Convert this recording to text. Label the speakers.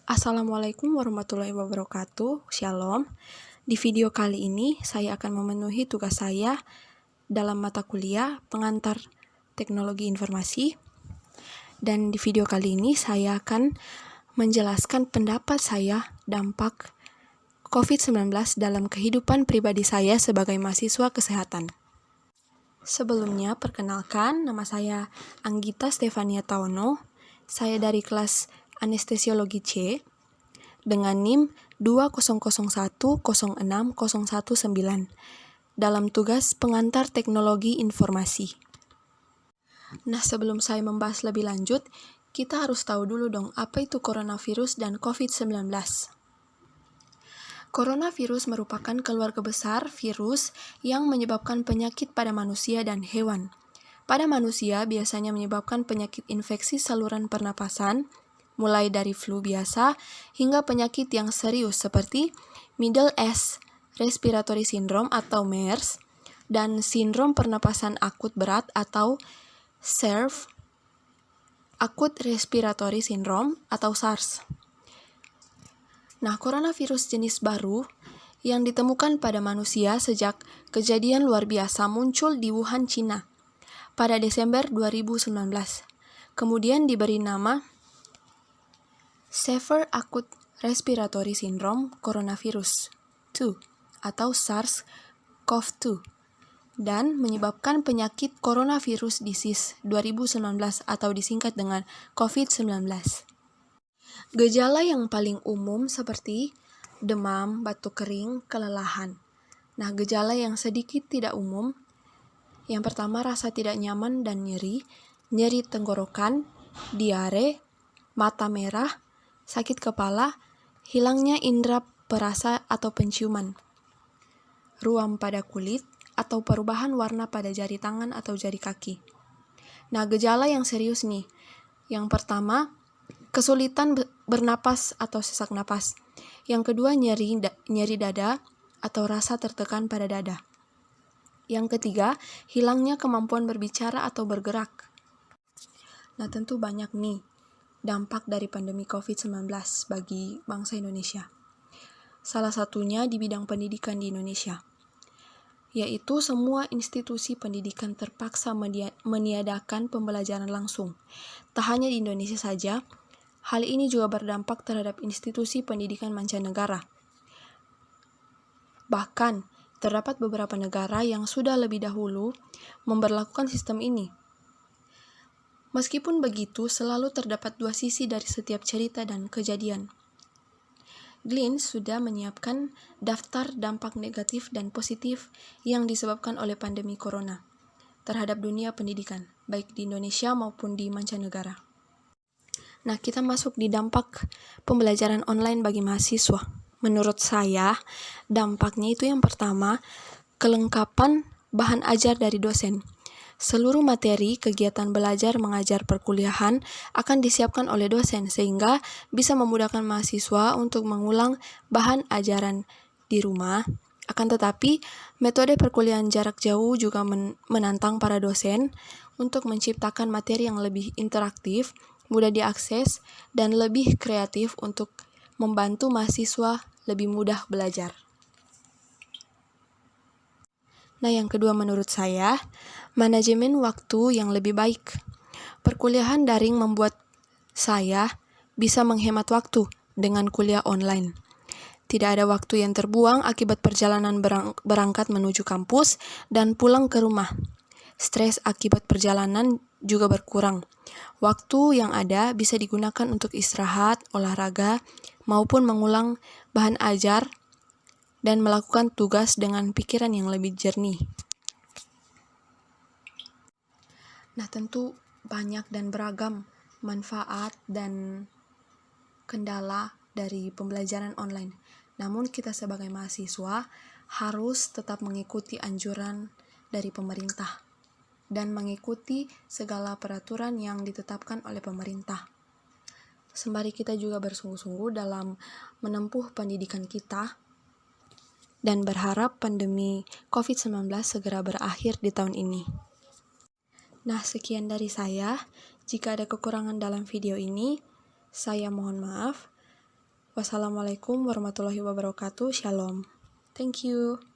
Speaker 1: Assalamualaikum warahmatullahi wabarakatuh. Shalom. Di video kali ini, saya akan memenuhi tugas saya dalam mata kuliah pengantar teknologi informasi. Dan di video kali ini, saya akan menjelaskan pendapat saya dampak COVID-19 dalam kehidupan pribadi saya sebagai mahasiswa kesehatan. Sebelumnya, perkenalkan, nama saya Anggita Stefania Taono. Saya dari kelas Anestesiologi C dengan NIM 200106019 dalam tugas pengantar teknologi informasi. Nah, sebelum saya membahas lebih lanjut, kita harus tahu dulu dong apa itu coronavirus dan COVID-19. Coronavirus merupakan keluarga besar virus yang menyebabkan penyakit pada manusia dan hewan. Pada manusia biasanya menyebabkan penyakit infeksi saluran pernapasan, mulai dari flu biasa hingga penyakit yang serius seperti Middle East Respiratory Syndrome atau MERS dan sindrom pernapasan akut berat atau SARS, Acute Respiratory Syndrome atau SARS. Nah, coronavirus jenis baru yang ditemukan pada manusia sejak kejadian luar biasa muncul di Wuhan, Cina pada Desember 2019. Kemudian diberi nama Severe Acute Respiratory Syndrome Coronavirus 2 atau SARS-CoV-2 dan menyebabkan penyakit coronavirus disease 2019 atau disingkat dengan COVID-19. Gejala yang paling umum seperti demam, batuk kering, kelelahan. Nah, gejala yang sedikit tidak umum, yang pertama rasa tidak nyaman dan nyeri tenggorokan, diare, mata merah, sakit kepala, hilangnya indera perasa atau penciuman, ruam pada kulit, atau perubahan warna pada jari tangan atau jari kaki. Nah, gejala yang serius nih. Yang pertama, kesulitan bernapas atau sesak napas. Yang kedua, nyeri dada atau rasa tertekan pada dada. Yang ketiga, hilangnya kemampuan berbicara atau bergerak. Nah, tentu banyak nih dampak dari pandemi COVID-19 bagi bangsa Indonesia. Salah satunya di bidang pendidikan di Indonesia, yaitu semua institusi pendidikan terpaksa meniadakan pembelajaran langsung. Tak hanya di Indonesia saja, hal ini juga berdampak terhadap institusi pendidikan mancanegara. Bahkan, terdapat beberapa negara yang sudah lebih dahulu memberlakukan sistem ini. Meskipun begitu, selalu terdapat dua sisi dari setiap cerita dan kejadian. Glenn sudah menyiapkan daftar dampak negatif dan positif yang disebabkan oleh pandemi corona terhadap dunia pendidikan, baik di Indonesia maupun di mancanegara. Nah, kita masuk di dampak pembelajaran online bagi mahasiswa. Menurut saya, dampaknya itu yang pertama, kelengkapan bahan ajar dari dosen. Seluruh materi kegiatan belajar mengajar perkuliahan akan disiapkan oleh dosen sehingga bisa memudahkan mahasiswa untuk mengulang bahan ajaran di rumah. Akan tetapi, metode perkuliahan jarak jauh juga menantang para dosen untuk menciptakan materi yang lebih interaktif, mudah diakses, dan lebih kreatif untuk membantu mahasiswa lebih mudah belajar. Nah, yang kedua menurut saya, manajemen waktu yang lebih baik. Perkuliahan daring membuat saya bisa menghemat waktu dengan kuliah online. Tidak ada waktu yang terbuang akibat perjalanan berangkat menuju kampus dan pulang ke rumah. Stres akibat perjalanan juga berkurang. Waktu yang ada bisa digunakan untuk istirahat, olahraga, maupun mengulang bahan ajar dan melakukan tugas dengan pikiran yang lebih jernih. Nah, tentu banyak dan beragam manfaat dan kendala dari pembelajaran online. Namun kita sebagai mahasiswa harus tetap mengikuti anjuran dari pemerintah dan mengikuti segala peraturan yang ditetapkan oleh pemerintah. Sembari kita juga bersungguh-sungguh dalam menempuh pendidikan kita dan berharap pandemi COVID-19 segera berakhir di tahun ini. Nah, sekian dari saya. Jika ada kekurangan dalam video ini, saya mohon maaf. Wassalamualaikum warahmatullahi wabarakatuh. Shalom. Thank you.